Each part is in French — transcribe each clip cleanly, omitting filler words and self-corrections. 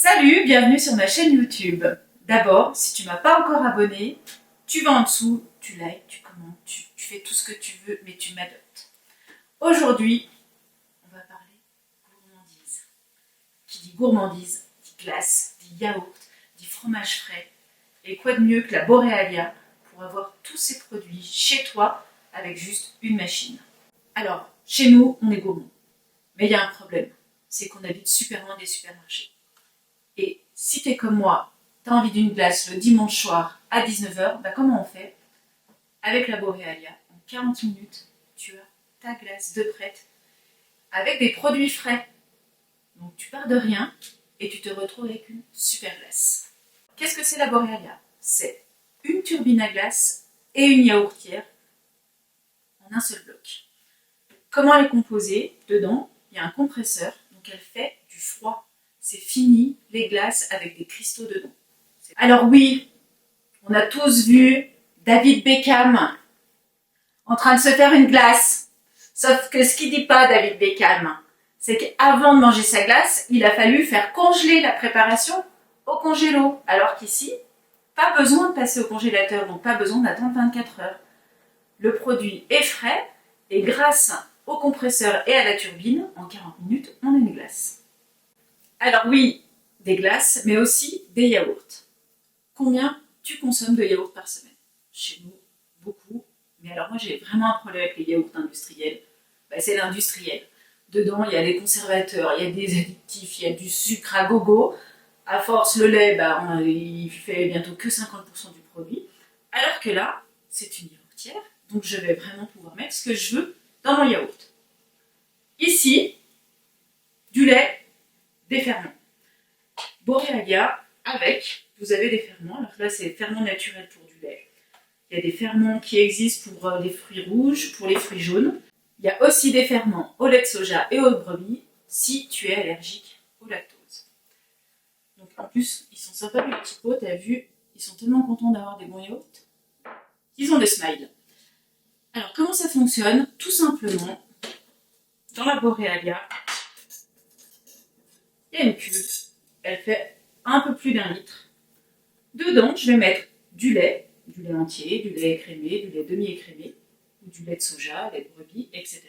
Salut, bienvenue sur ma chaîne YouTube. D'abord, si tu ne m'as pas encore abonné, tu vas en dessous, tu likes, tu commentes, tu fais tout ce que tu veux, mais tu m'adoptes. Aujourd'hui, on va parler gourmandise. Qui dit gourmandise, dit glace, dit yaourt, dit fromage frais. Et quoi de mieux que la Borealia pour avoir tous ces produits chez toi avec juste une machine. Alors, chez nous, on est gourmand. Mais il y a un problème, c'est qu'on habite super loin des supermarchés. Et si tu es comme moi, tu as envie d'une glace le dimanche soir à 19h, bah comment on fait? Avec la Borealia, en 40 minutes, tu as ta glace de prête avec des produits frais. Donc tu pars de rien et tu te retrouves avec une super glace. Qu'est-ce que c'est la Borealia? C'est une turbine à glace et une yaourtière en un seul bloc. Comment elle est composée? Dedans, il y a un compresseur, donc elle fait du froid. C'est fini, les glaces avec des cristaux dedans. Alors oui, on a tous vu David Beckham en train de se faire une glace. Sauf que ce qu'il dit pas, David Beckham, c'est qu'avant de manger sa glace, il a fallu faire congeler la préparation au congélo. Alors qu'ici, pas besoin de passer au congélateur, donc pas besoin d'attendre 24 heures. Le produit est frais et grâce au compresseur et à la turbine, en 40 minutes, on a une glace. Alors oui, des glaces, mais aussi des yaourts. Combien tu consommes de yaourts par semaine? Chez nous, beaucoup. Mais alors moi, j'ai vraiment un problème avec les yaourts industriels. C'est l'industriel. Dedans, il y a des conservateurs, il y a des additifs, il y a du sucre à gogo. À force, le lait, il fait bientôt que 50% du produit. Alors que là, c'est une yaourtière. Donc je vais vraiment pouvoir mettre ce que je veux dans mon yaourt. Ici, du lait, des ferments. Borealia, avec, vous avez des ferments. Alors là, c'est ferments naturels pour du lait. Il y a des ferments qui existent pour les fruits rouges, pour les fruits jaunes. Il y a aussi des ferments au lait de soja et aux brebis si tu es allergique au lactose. Donc en plus, ils sont sympas les petits pots, t'as vu, ils sont tellement contents d'avoir des bons yaourts. Ils ont des smiles. Alors comment ça fonctionne? Tout simplement, dans la Borealia, il y a une cuve. Elle fait un peu plus d'1 litre. Dedans, je vais mettre du lait entier, du lait écrémé, du lait demi-écrémé, ou du lait de soja, lait de brebis, etc.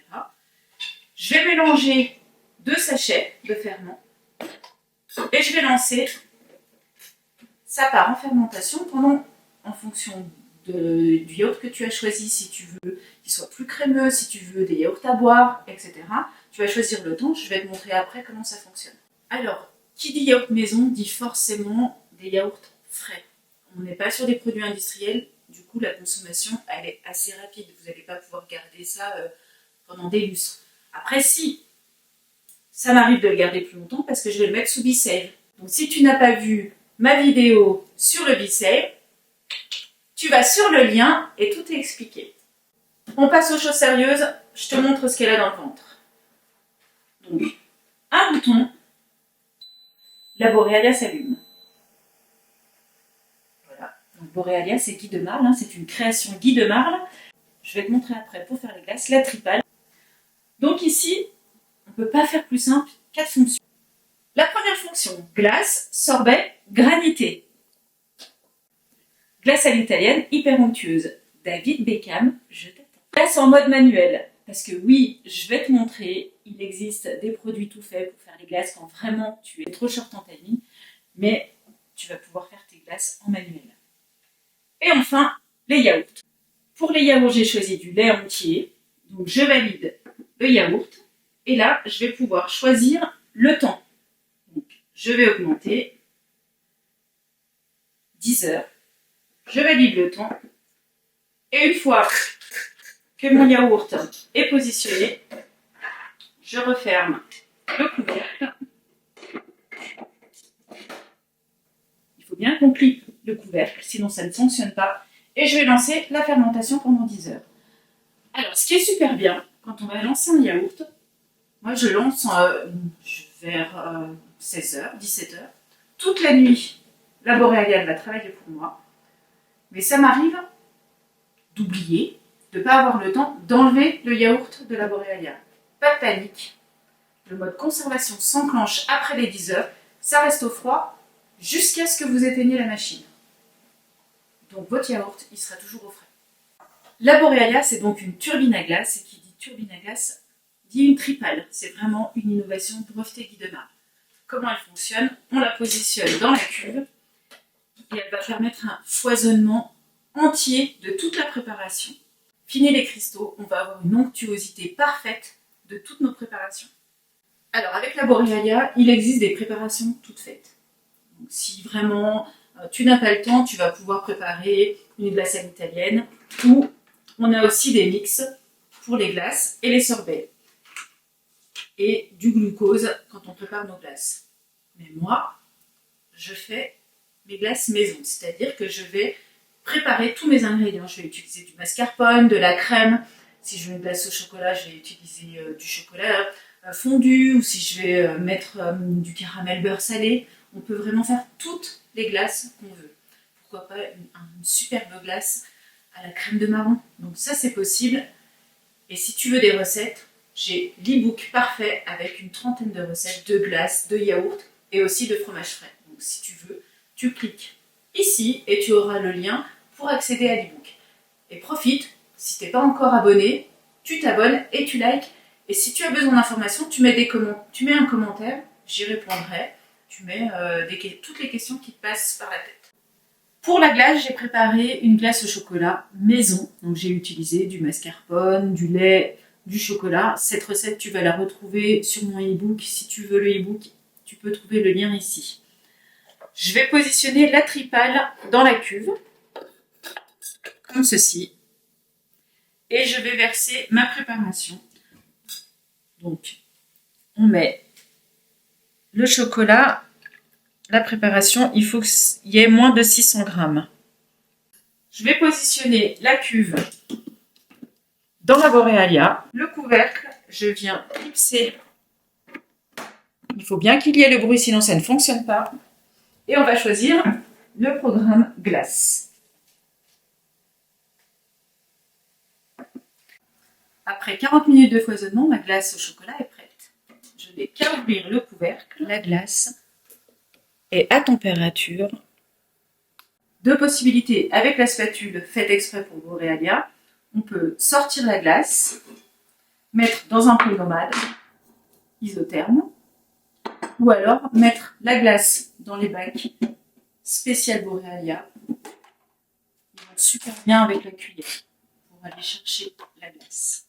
Je vais mélanger 2 sachets de ferment et je vais lancer. Ça part en fermentation pendant, en fonction du yaourt que tu as choisi, si tu veux qu'il soit plus crémeux, si tu veux des yaourts à boire, etc. Tu vas choisir le temps, je vais te montrer après comment ça fonctionne. Alors, qui dit yaourt maison dit forcément des yaourts frais. On n'est pas sur des produits industriels, du coup la consommation elle est assez rapide. Vous n'allez pas pouvoir garder ça pendant des lustres. Après si, ça m'arrive de le garder plus longtemps parce que je vais le mettre sous BeSave. Donc si tu n'as pas vu ma vidéo sur le BeSave, tu vas sur le lien et tout est expliqué. On passe aux choses sérieuses, je te montre ce qu'elle a dans le ventre. Donc, un bouton, la Borealia s'allume. Voilà. Donc Borealia, c'est Guy de Marle, c'est une création Guy de Marle. Je vais te montrer après pour faire les glaces, la tripale. Donc ici, on ne peut pas faire plus simple, 4 fonctions. La première fonction, glace, sorbet, granité. Glace à l'italienne, hyper onctueuse. David Beckham, je t'attends. Glace en mode manuel. Parce que oui, je vais te montrer, il existe des produits tout faits pour faire les glaces quand vraiment tu es trop short en timing, mais tu vas pouvoir faire tes glaces en manuel. Et enfin, les yaourts. Pour les yaourts, j'ai choisi du lait entier, donc je valide le yaourt, et là, je vais pouvoir choisir le temps. Donc, je vais augmenter 10 heures, je valide le temps, et une fois que mon yaourt est positionné, je referme le couvercle. Il faut bien qu'on clipe le couvercle, sinon ça ne fonctionne pas. Et je vais lancer la fermentation pendant 10 heures. Alors, ce qui est super bien, quand on va lancer un yaourt, moi je lance vers 16h, 17h. Toute la nuit, la Borealia elle va travailler pour moi. Mais ça m'arrive d'oublier, de ne pas avoir le temps d'enlever le yaourt de la Borealia. Pas de panique. Le mode conservation s'enclenche après les 10 heures. ça reste au froid jusqu'à ce que vous éteigniez la machine. Donc votre yaourt, il sera toujours au frais. La Borealia, c'est donc une turbine à glace, et qui dit turbine à glace, dit une tripale. C'est vraiment une innovation brevetée Guy Demar. Comment elle fonctionne? On la positionne dans la cuve, et elle va permettre un foisonnement entier de toute la préparation. Fini les cristaux, on va avoir une onctuosité parfaite de toutes nos préparations. Alors avec la Borealia, il existe des préparations toutes faites. Donc, si vraiment tu n'as pas le temps, tu vas pouvoir préparer une glace à l'italienne, ou on a aussi des mix pour les glaces et les sorbets. Et du glucose quand on prépare nos glaces. Mais moi, je fais mes glaces maison, c'est-à-dire que je vais préparer tous mes ingrédients. Je vais utiliser du mascarpone, de la crème. Si je veux une glace au chocolat, je vais utiliser du chocolat fondu, ou si je vais mettre du caramel beurre salé. On peut vraiment faire toutes les glaces qu'on veut. Pourquoi pas une superbe glace à la crème de marron. Donc ça, c'est possible. Et si tu veux des recettes, j'ai l'e-book parfait avec une trentaine de recettes de glace, de yaourt et aussi de fromage frais. Donc si tu veux, tu cliques ici et tu auras le lien pour accéder à l'e-book. Et profite, si tu n'es pas encore abonné, tu t'abonnes et tu likes. Et si tu as besoin d'informations, tu mets un commentaire, j'y répondrai. Tu mets toutes les questions qui te passent par la tête. Pour la glace, j'ai préparé une glace au chocolat maison. Donc j'ai utilisé du mascarpone, du lait, du chocolat. Cette recette, tu vas la retrouver sur mon e-book. Si tu veux le e-book, tu peux trouver le lien ici. Je vais positionner la tripale dans la cuve, comme ceci. Et je vais verser ma préparation. Donc, on met le chocolat. La préparation, il faut qu'il y ait moins de 600 grammes. Je vais positionner la cuve dans la Borealia. Le couvercle, je viens clipser. Il faut bien qu'il y ait le bruit, sinon ça ne fonctionne pas. Et on va choisir le programme glace. Après 40 minutes de foisonnement, ma glace au chocolat est prête. Je n'ai qu'à ouvrir le couvercle. La glace est à température. Deux possibilités avec la spatule faite exprès pour Borealia. On peut sortir la glace, mettre dans un pot nomade, isotherme, ou alors mettre la glace dans les bacs spécial Borealia. Ils vont super bien avec la cuillère pour aller chercher la glace.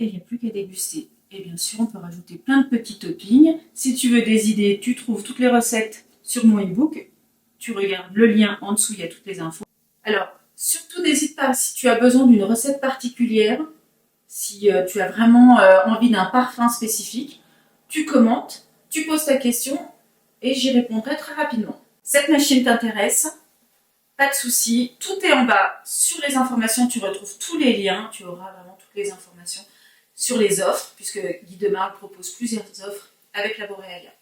Et il n'y a plus qu'à déguster. Et bien sûr, on peut rajouter plein de petits toppings. Si tu veux des idées, tu trouves toutes les recettes sur mon e-book. Tu regardes le lien en dessous, il y a toutes les infos. Alors, surtout n'hésite pas, si tu as besoin d'une recette particulière, si tu as vraiment envie d'un parfum spécifique, tu commentes, tu poses ta question et j'y répondrai très rapidement. Cette machine t'intéresse? Pas de souci, tout est en bas. Sur les informations, tu retrouves tous les liens, tu auras vraiment toutes les informations sur les offres, puisque Guy Demar propose plusieurs offres avec la Borealia.